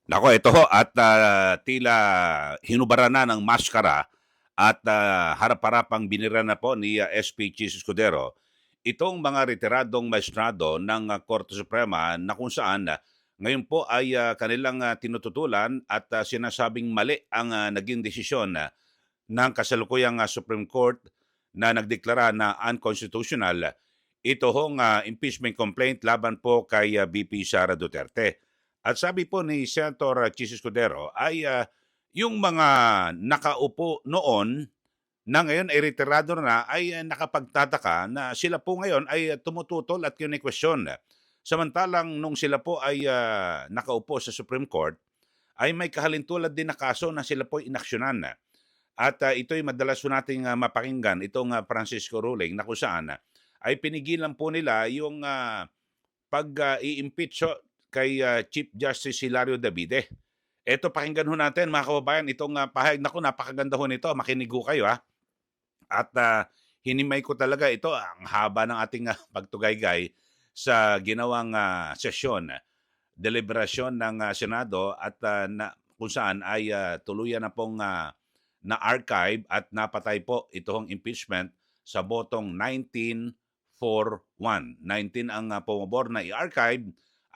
Nako, ito ho at tila hinubara na ng maskara at harap-harapang binira na po ni SP Chis Escudero itong mga retiradong maestrado ng Korte Suprema na kung saan ngayon po ay kanilang tinututulan at sinasabing mali ang naging desisyon ng kasalukuyang Supreme Court na nagdeklara na unconstitutional ito hong impeachment complaint laban po kay VP Sara Duterte. At sabi po ni Senator Chis Escudero ay yung mga nakaupo noon na ngayon ay retirado na ay nakapagtataka na sila po ngayon ay tumututol at kini-question. Samantalang nung sila po ay nakaupo sa Supreme Court ay may kahalintulad din na kaso na sila po inaksyonan. At ito'y madalas po nating mapakinggan itong Francisco ruling na kung saan ay pinigilan po nila yung pag-i-impeach kay Chief Justice Hilario Davide. Ito, pakinggan ho natin mga kababayan, itong pahayag. Naku, napakaganda ho nito. Makinig ho kayo ha. At hinimay ko talaga ito, ang haba ng ating pagtugaygay sa ginawang sesyon, deliberasyon ng Senado at kung saan ay tuluyan na pong na-archive at napatay po itong impeachment sa botong 19-4-1. 19 ang pumabor na i-archive,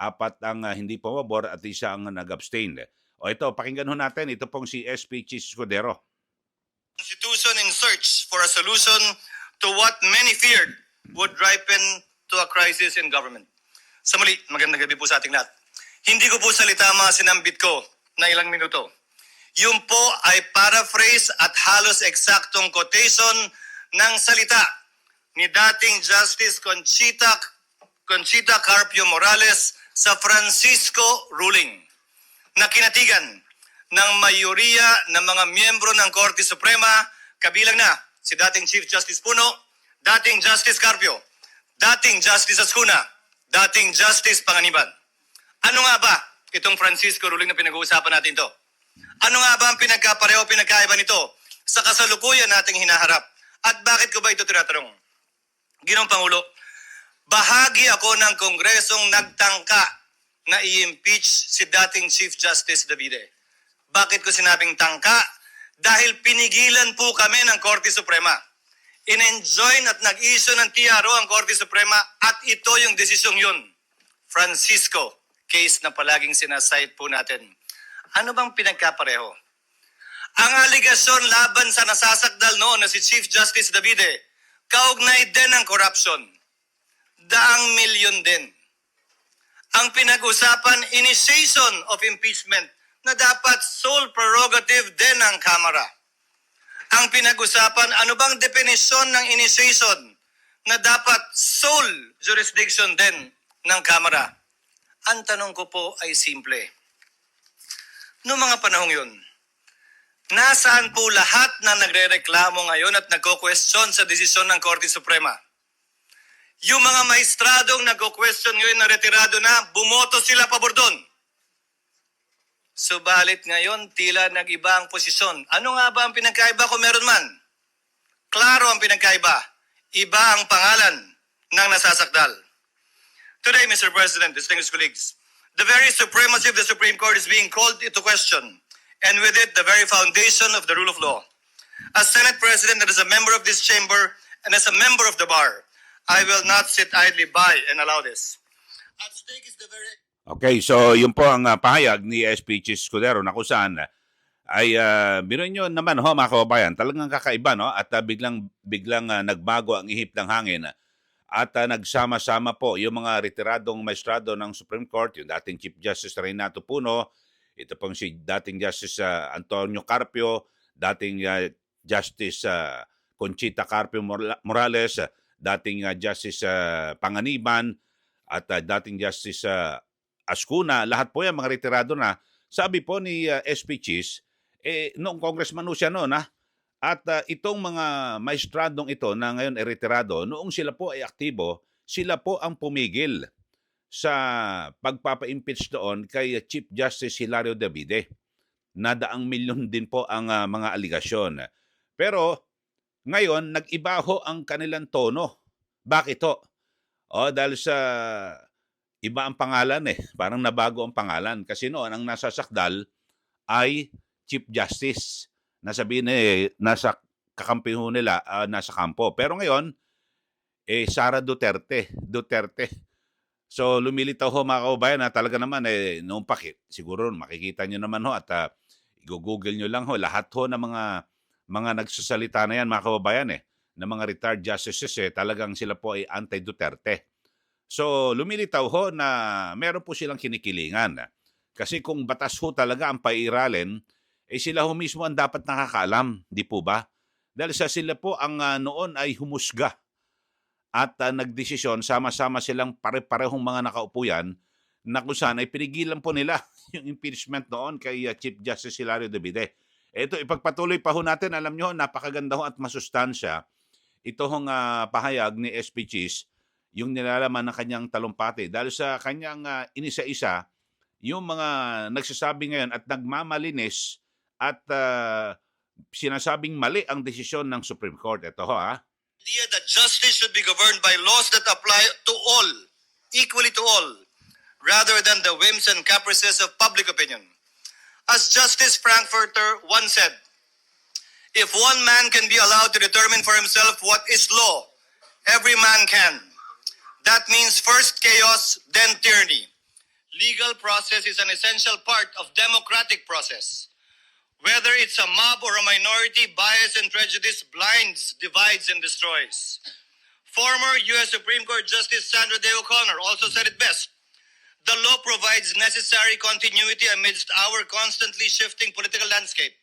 4 ang hindi pumabor at 1 ang nag-abstain. O ito, pakinggan ho natin, ito pong si SP Chis Escudero. Constitution in search for a solution to what many feared would ripen to a crisis in government. Sa muli, magandang gabi po sa ating lahat. Hindi ko po salita mga sinambit ko na ilang minuto. Yun po ay paraphrase at halos eksaktong quotation ng salita ni dating Justice Conchita Carpio Morales sa Francisco ruling na kinatigan ng mayoriya ng mga miyembro ng Korte Suprema, kabilang na si dating Chief Justice Puno, dating Justice Carpio, dating Justice Ascuna, dating Justice Panganiban. Ano nga ba itong Francisco ruling na pinag-uusapan natin to? Ano nga ba ang pinagkapareho, pinagkaiba nito sa kasalukuyan nating hinaharap? At bakit ko ba ito tinatanong? Ginoong Pangulo, bahagi ako ng Kongresong nagtangka na i-impeach si dating Chief Justice Davide. Bakit ko sinabing tangka? Dahil pinigilan po kami ng Korte Suprema. In-enjoin at nag-issue ng TRO ang Korte Suprema at ito yung desisyong yun. Francisco, case na palaging sinasite po natin. Ano bang pinagkapareho? Ang aligasyon laban sa nasasakdal noon na si Chief Justice Davide, kaugnay din ng corruption. Daang milyon din. Ang pinag-usapan, initiation of impeachment, na dapat sole prerogative din ng Kamara. Ang pinag-usapan, ano bang definisyon ng initiation na dapat sole jurisdiction din ng Kamara? Ang tanong ko po ay simple. Noong mga panahong yun, nasaan po lahat na nagre-reklamo ngayon at nagko-question sa desisyon ng Korte Suprema? Yung mga mahistradong nagko-question ngayon na retirado na, bumoto sila pabor doon. Subalit ngayon, tila nag-iba ang posisyon. Ano nga ba ang pinagkaiba kung meron man? Klaro ang pinagkaiba. Iba ang pangalan ng nasasakdal. Today, Mr. President, distinguished colleagues, the very supremacy of the Supreme Court is being called into question, and with it, the very foundation of the rule of law. As Senate President and as a member of this chamber and as a member of the bar, I will not sit idly by and allow this. At stake is the very... Okay, so yun po ang pahayag ni SP Chis Escudero na kung saan ay biruin nyo naman ho mga kababayan, talagang kakaiba no? At biglang nagbago ang ihip ng hangin at nagsama-sama po yung mga retiradong maestrado ng Supreme Court, yung dating Chief Justice Renato Puno, ito pong si dating Justice Antonio Carpio, dating Justice Conchita Carpio Morales, dating Justice Panganiban, at dating Justice Ascuna, lahat po yan mga retirado na. Sabi po ni SP Chis, noong congressman po siya noon at itong mga maestradong ito na ngayon ay retirado, noong sila po ay aktibo, sila po ang pumigil sa pagpapa-impeach doon kay Chief Justice Hilario Davide. Na daang milyon din po ang mga aligasyon. Pero ngayon, nag-iba ho ang kanilang tono. Bakit ho? Dahil sa iba ang pangalan eh. Parang nabago ang pangalan. Kasi noon, ang nasa sakdal ay Chief Justice. Nasabihin nasa kakampi ho nila, nasa kampo. Pero ngayon, Sara Duterte. Duterte. So lumilitaw ho mga kababayan na talaga naman noong siguro makikita nyo naman ho at i-google nyo lang ho lahat ho ng mga nagsasalita na yan mga kababayan na mga retired justices talagang sila po ay anti-Duterte. So lumilitaw ho na meron po silang kinikilingan. Kasi kung batas ho talaga ang pairalin, sila ho mismo ang dapat nakakaalam, di po ba? Dahil sila po ang noon ay humusga at nagdesisyon, sama-sama silang pare-parehong mga nakaupo yan, na kung saan ay pinigilan po nila yung impeachment noon kay Chief Justice Hilario Davide. Ito, ipagpatuloy pa ho natin. Alam nyo, napakaganda ho at masustansya. Ito hong pahayag ni SP Cheese, yung nilalaman ng kanyang talumpati. Dahil sa kanyang inisa-isa, yung mga nagsasabi ngayon at nagmamalinis at sinasabing mali ang desisyon ng Supreme Court. Ito ho idea that justice should be governed by laws that apply to all, equally to all, rather than the whims and caprices of public opinion. As Justice Frankfurter once said, if one man can be allowed to determine for himself what is law, every man can. That means first chaos, then tyranny. Legal process is an essential part of democratic process. Whether it's a mob or a minority, bias and prejudice blinds, divides, and destroys. Former U.S. Supreme Court Justice Sandra Day O'Connor also said it best. The law provides necessary continuity amidst our constantly shifting political landscape.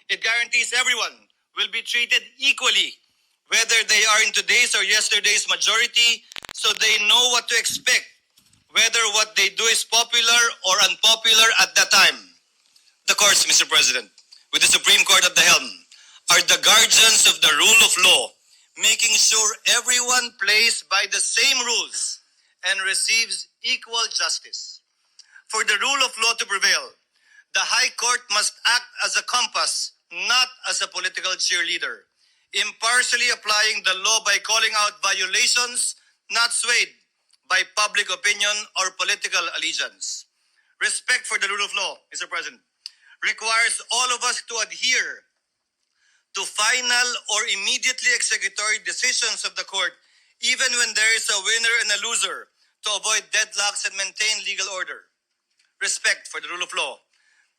It guarantees everyone will be treated equally, whether they are in today's or yesterday's majority, so they know what to expect, whether what they do is popular or unpopular at that time. The courts, Mr. President, with the Supreme Court at the helm, are the guardians of the rule of law, making sure everyone plays by the same rules and receives equal justice. For the rule of law to prevail, the High Court must act as a compass, not as a political cheerleader, impartially applying the law by calling out violations, not swayed by public opinion or political allegiance. Respect for the rule of law, Mr. President, requires all of us to adhere to final or immediately executory decisions of the court, even when there is a winner and a loser, to avoid deadlocks and maintain legal order. Respect for the rule of law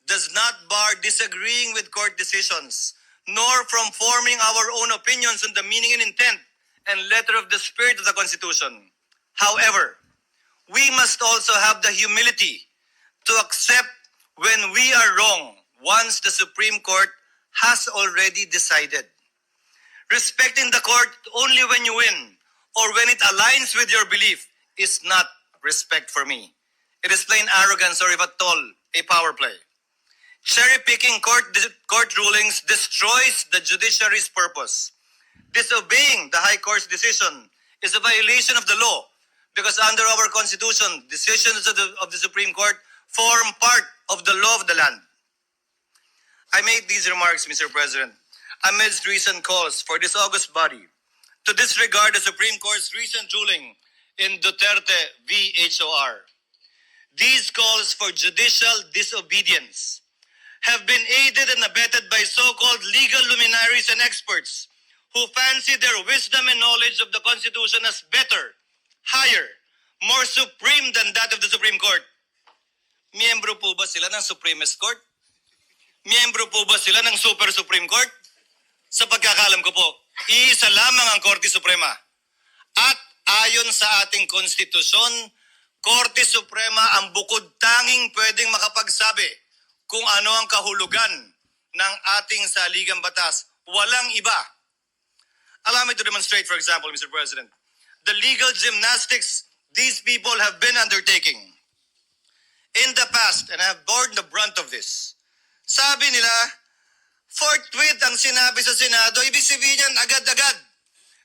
does not bar disagreeing with court decisions, nor from forming our own opinions on the meaning and intent and letter of the spirit of the Constitution. However, we must also have the humility to accept when we are wrong once the Supreme Court has already decided. Respecting the court only when you win or when it aligns with your belief is not respect for me. It is plain arrogance or if at all, a power play. Cherry-picking court rulings destroys the judiciary's purpose. Disobeying the High Court's decision is a violation of the law because under our Constitution, decisions of the Supreme Court form part of the law of the land. I made these remarks, Mr. President, amidst recent calls for this august body to disregard the Supreme Court's recent ruling in Duterte v. HOR. These calls for judicial disobedience have been aided and abetted by so-called legal luminaries and experts who fancy their wisdom and knowledge of the Constitution as better, higher, more supreme than that of the Supreme Court. Miyembro po ba sila ng Supremist Court? Miyembro po ba sila ng Super Supreme Court? Sa pagkakalam ko po, iisa lamang ang Korte Suprema. At ayon sa ating konstitusyon, Korte Suprema ang bukod tanging pwedeng makapagsabi kung ano ang kahulugan ng ating saligang batas. Walang iba. Allow me to demonstrate, for example, Mr. President, the legal gymnastics these people have been undertaking. In the past, and I have borne the brunt of this, sabi nila, forthwith ang sinabi sa Senado, ibig sabihin yan agad-agad.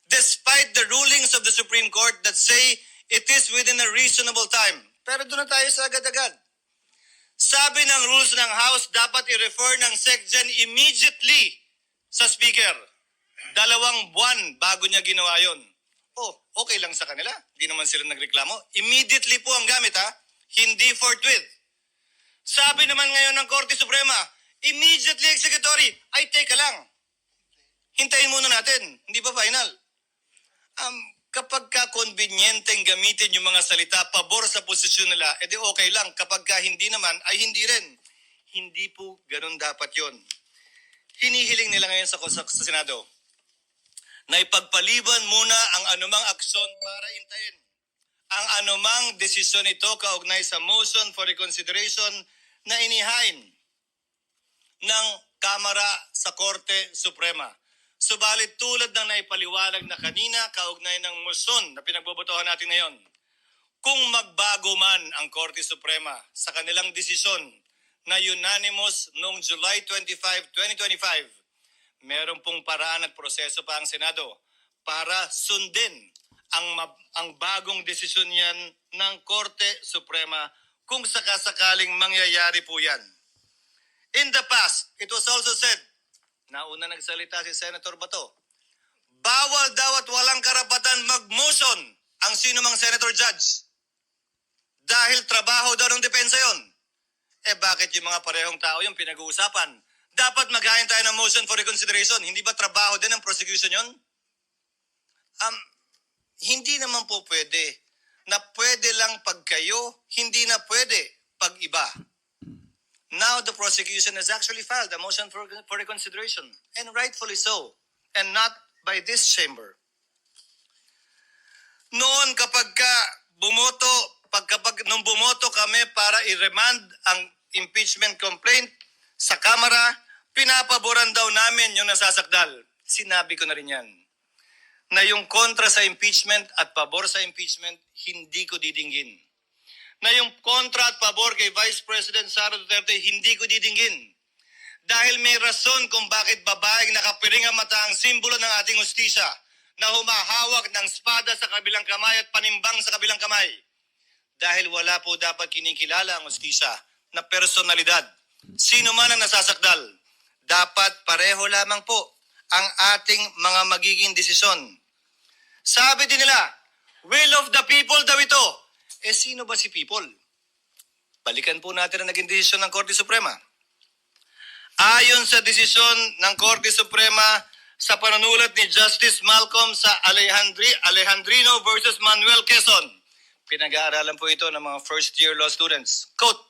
Despite the rulings of the Supreme Court that say it is within a reasonable time. Pero doon na tayo sa agad-agad. Sabi ng rules ng House, dapat i-refer ng SecGen immediately sa Speaker. 2 buwan bago niya ginawa yon. oh, okay lang sa kanila. Hindi naman sila nagreklamo. Immediately po ang gamit ha, hindi forthwith. Sabi naman ngayon ng Korte Suprema, immediately executory. Ay, teka lang. Hintayin muna natin. Hindi pa final. Kapag ka convenienteng gamitin yung mga salita pabor sa posisyon nila, edi okay lang. Kapag ka hindi naman, ay hindi rin. Hindi po ganun dapat yon. Hinihiling nila ngayon sa Senado na ipagpaliban muna ang anumang aksyon para intayin ang anumang desisyon ito kaugnay sa motion for reconsideration na inihain ng Kamara sa Korte Suprema. Subalit tulad ng naipaliwanag na kanina kaugnay ng motion na pinagbobotohan natin ngayon, kung magbago man ang Korte Suprema sa kanilang desisyon na unanimous noong July 25, 2025, meron pong paraan at proseso pa ang Senado para sundin ang bagong desisyon yan ng Korte Suprema kung sakasakaling mangyayari po yan. In the past, it was also said, nauna nagsalita si Senator Bato, bawal daw at walang karapatan mag-motion ang sinumang Senator Judge dahil trabaho daw ng depensa yon. Eh bakit yung mga parehong tao yung pinag-uusapan? Dapat maghain tayo ng motion for reconsideration. Hindi ba trabaho din ng prosecution yon? Hindi naman po pwede na pwede lang pag kayo, hindi na pwede pag iba. Now the prosecution has actually filed a motion for reconsideration, and rightfully so, and not by this chamber. Noon kapag nung bumoto kami para i-remand ang impeachment complaint sa Kamara, pinapaboran daw namin yung nasasakdal. Sinabi ko na rin yan, na yung kontra sa impeachment at pabor sa impeachment, hindi ko didinggin. Na yung kontra at pabor kay Vice President Sara Duterte, hindi ko didinggin. Dahil may rason kung bakit babaeng nakapiring ang mata ang simbolo ng ating hustisya na humahawak ng espada sa kabilang kamay at panimbang sa kabilang kamay. Dahil wala po dapat kinikilala ang hustisya na personalidad. Sino man ang nasasakdal, dapat pareho lamang po ang ating mga magiging desisyon. Sabi din nila, will of the people daw ito. Eh sino ba si people? Balikan po natin ang naging desisyon ng Korte Suprema. Ayon sa desisyon ng Korte Suprema sa panunulat ni Justice Malcolm sa Alejandrino versus Manuel Quezon, pinag-aaralan po ito ng mga first-year law students. Quote,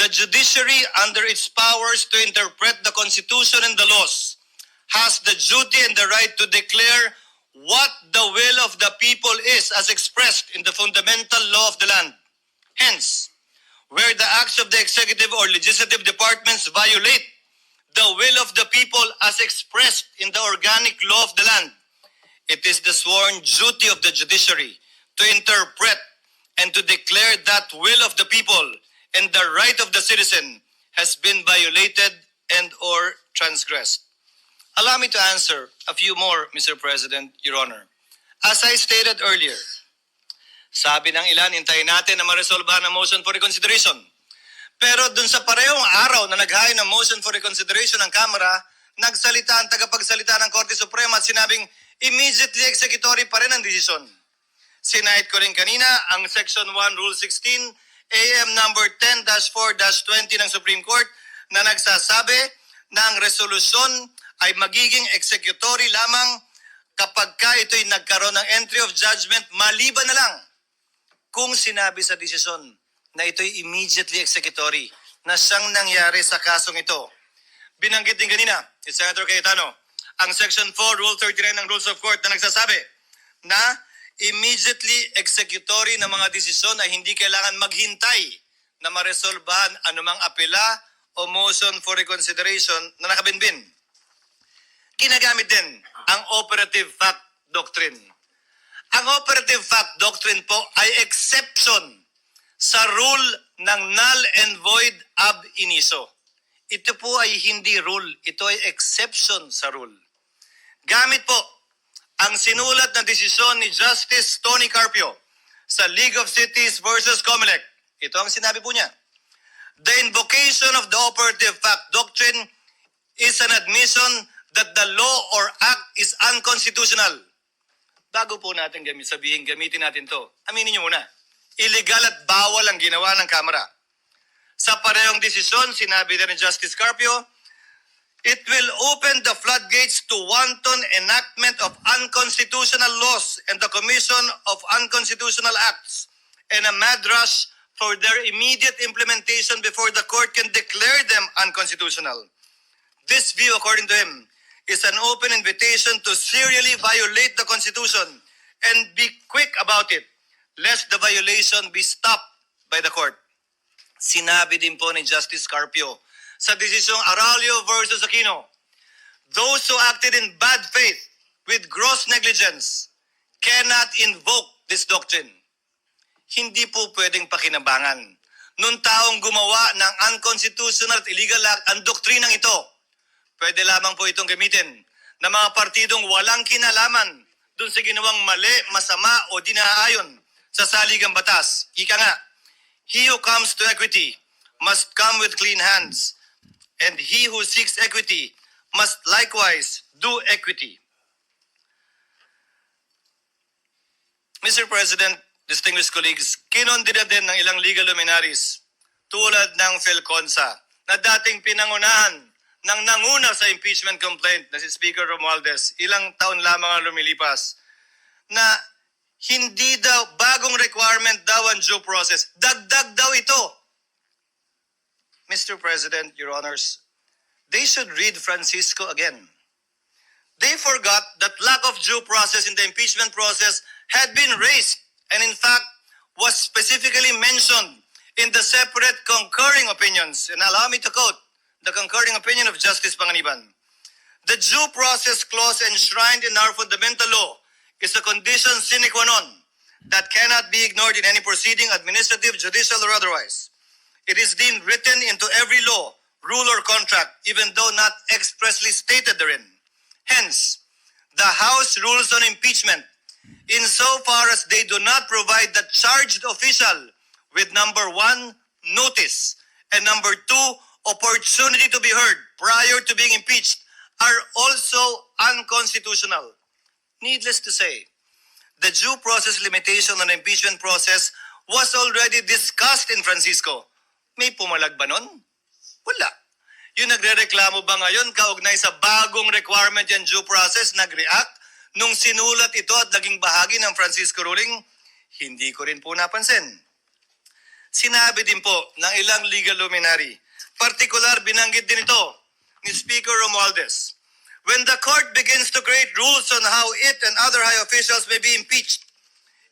the judiciary under its powers to interpret the Constitution and the laws has the duty and the right to declare what the will of the people is as expressed in the fundamental law of the land. Hence, where the acts of the executive or legislative departments violate the will of the people as expressed in the organic law of the land, it is the sworn duty of the judiciary to interpret and to declare that will of the people and the right of the citizen has been violated and or transgressed. Allow me to answer a few more, Mr. President, Your Honor. As I stated earlier, sabi ng ilan, hintayin natin na maresolbahan ang motion for reconsideration. Pero dun sa parehong araw na naghain ng motion for reconsideration ng Kamara, nagsalita ang tagapagsalita ng Korte Suprema at sinabing immediately executory pa rin ang desisyon. Sinahit ko rin kanina ang Section 1, Rule 16, AM number 10-4-20 ng Supreme Court na nagsasabi na ang resolusyon ay magiging executory lamang kapag ka ito'y nagkaroon ng entry of judgment maliban na lang kung sinabi sa desisyon na ito'y immediately executory na siyang nangyari sa kasong ito. Binanggit din kanina ni Senator Cayetano ang Section 4, Rule 39 ng Rules of Court na nagsasabi na immediately executory na mga desisyon ay hindi kailangan maghintay na maresolbahan anumang apela o motion for reconsideration na nakabinbin. Ginagamit din ang operative fact doctrine. Ang operative fact doctrine po ay exception sa rule ng null and void ab initio. Ito po ay hindi rule, ito ay exception sa rule. Gamit po ang sinulat na desisyon ni Justice Tony Carpio sa League of Cities versus Comelec. Ito ang sinabi po niya. The invocation of the operative fact doctrine is an admission that the law or act is unconstitutional bago po natin sabihin gamitin natin to, aminin niyo muna, illegal at bawal ang ginawa ng Kamara. Sa parehong desisyon, sinabi din ni Justice Carpio, it will open the floodgates to wanton enactment of unconstitutional laws and the commission of unconstitutional acts and a mad rush for their immediate implementation before the court can declare them unconstitutional. This view, according to him, is an open invitation to serially violate the Constitution and be quick about it, lest the violation be stopped by the court. Sinabi din po ni Justice Carpio sa desisyong Aralio versus Aquino, those who acted in bad faith with gross negligence cannot invoke this doctrine. Hindi po pwedeng pakinabangan nung taong gumawa ng unconstitutional at illegal act ang doktrinang ito. Pwede lamang po itong gamitin ng mga partidong walang kinalaman dun sa ginawang mali, masama o di naaayon sa saligang batas. Ika nga, he who comes to equity must come with clean hands, and he who seeks equity must likewise do equity. Mr. President, distinguished colleagues, kinondena din ng ilang legal luminaries tulad ng Felconsa na dating pinangunahan ng nanguna sa impeachment complaint na si Speaker Romualdez, ilang taon lamang ang lumilipas, na hindi daw, bagong requirement daw ang due process. Dagdag daw ito. Mr. President, Your Honors, they should read Francisco again. They forgot that lack of due process in the impeachment process had been raised and in fact was specifically mentioned in the separate concurring opinions. And allow me to quote the concurring opinion of Justice Panganiban. The due process clause enshrined in our fundamental law is a condition sine qua non that cannot be ignored in any proceeding, administrative, judicial, or otherwise. It is deemed written into every law, rule, or contract, even though not expressly stated therein. Hence, the House rules on impeachment insofar as they do not provide the charged official with number 1, notice, and number 2, opportunity to be heard prior to being impeached, are also unconstitutional. Needless to say, the due process limitation on the impeachment process was already discussed in Francisco. May pumalag ba nun? Wala. Yung nagre-reklamo ba ngayon kaugnay sa bagong requirement yan due process, nag-react nung sinulat ito at naging bahagi ng Francisco ruling? Hindi ko rin po napansin. Sinabi din po ng ilang legal luminary, partikular binanggit din ito ni Speaker Romualdez. When the court begins to create rules on how it and other high officials may be impeached,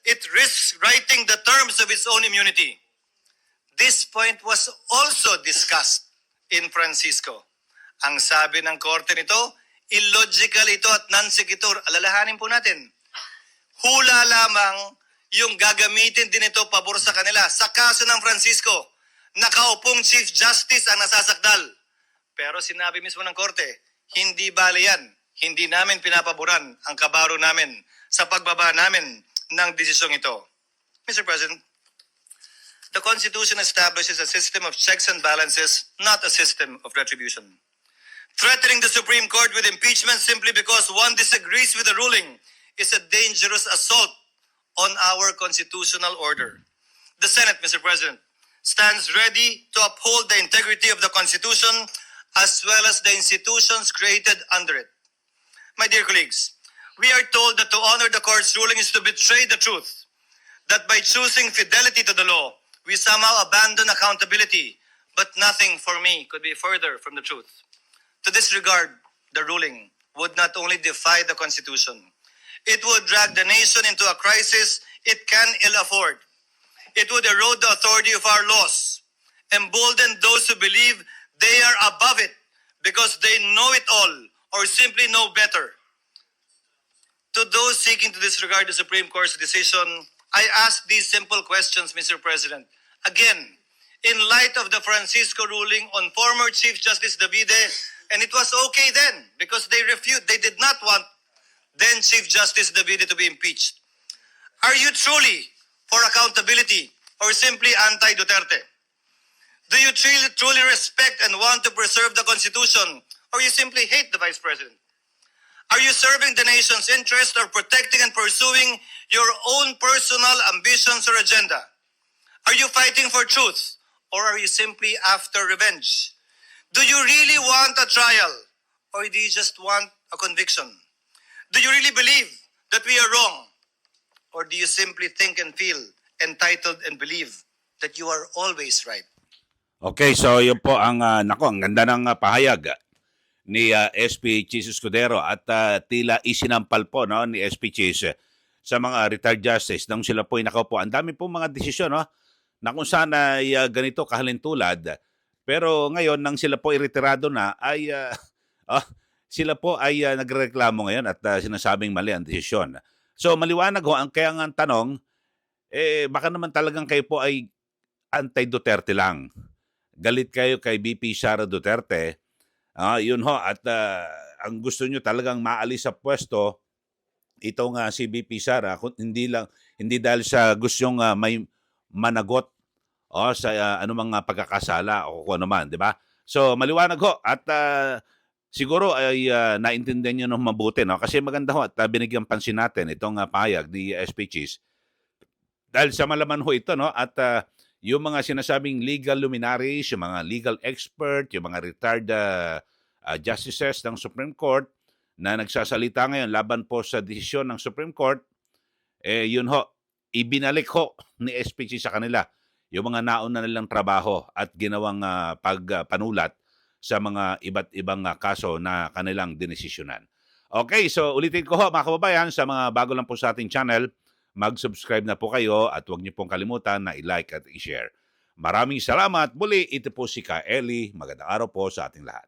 it risks writing the terms of its own immunity. This point was also discussed in Francisco. Ang sabi ng korte nito, illogical ito at non-sequitur. Alalahanin po natin. Hula lamang yung gagamitin din ito pabor sa kanila. Sa kaso ng Francisco, nakaupong Chief Justice ang nasasakdal. Pero sinabi mismo ng korte, hindi bale yan. Hindi namin pinapaboran ang kabaro namin sa pagbaba namin ng desisyong ito. Mr. President, the Constitution establishes a system of checks and balances, not a system of retribution. Threatening the Supreme Court with impeachment simply because one disagrees with the ruling is a dangerous assault on our constitutional order. The Senate, Mr. President, stands ready to uphold the integrity of the Constitution as well as the institutions created under it. My dear colleagues, we are told that to honor the court's ruling is to betray the truth, that by choosing fidelity to the law, we somehow abandon accountability, but nothing for me could be further from the truth. To this regard, the ruling would not only defy the Constitution, it would drag the nation into a crisis it can ill afford. It would erode the authority of our laws, embolden those who believe they are above it because they know it all or simply know better. To those seeking to disregard the Supreme Court's decision, I ask these simple questions, Mr. President. Again, in light of the Francisco ruling on former Chief Justice Davide, and it was okay then because they did not want then Chief Justice Davide to be impeached. Are you truly for accountability or simply anti-Duterte? Do you truly respect and want to preserve the Constitution or you simply hate the Vice President? Are you serving the nation's interest or protecting and pursuing your own personal ambitions or agenda? Are you fighting for truth or are you simply after revenge? Do you really want a trial or do you just want a conviction? Do you really believe that we are wrong or do you simply think and feel entitled and believe that you are always right? Okay, so yun po ang, nako, ang ganda ng pahayag ni SP Chis Escudero at tila isinampal po no, ni SP Chis sa mga retired justice nang sila po ay nakaupo. Ang dami po mga desisyon no, na kung saan ay ganito kahalintulad. Pero ngayon, nang sila po ay retirado na, ay sila po ay nagreklamo ngayon at sinasabing mali ang desisyon. So maliwanag ho, ang kaya nga ang tanong, baka naman talagang kayo po ay anti-Duterte lang. Galit kayo kay BP Sara Duterte. Yun ho, at ang gusto nyo talagang maalis sa pwesto, itong si BP Sara, hindi dahil sa gustong may managot sa anumang pagkakasala o kung ano man, di ba? So maliwanag ho, at siguro ay naintindihan nyo ng mabuti, no? Kasi maganda ho at binigyan pansin natin itong pahayag ni SP Chis. Dahil sa malaman ho ito, no? At yung mga sinasabing legal luminaries, yung mga legal expert, yung mga retired justices ng Supreme Court na nagsasalita ngayon laban po sa desisyon ng Supreme Court, yun ho, ibinalik ho ni SPC sa kanila yung mga nauna nilang trabaho at ginawang pagpanulat sa mga iba't ibang kaso na kanilang dinesisyonan. Okay, so ulitin ko ho mga kababayan, sa mga bago lang po sa ating channel, mag-subscribe na po kayo at huwag niyo pong kalimutan na i-like at i-share. Maraming salamat. Muli, ito po si Ka Eli. Magandang araw po sa ating lahat.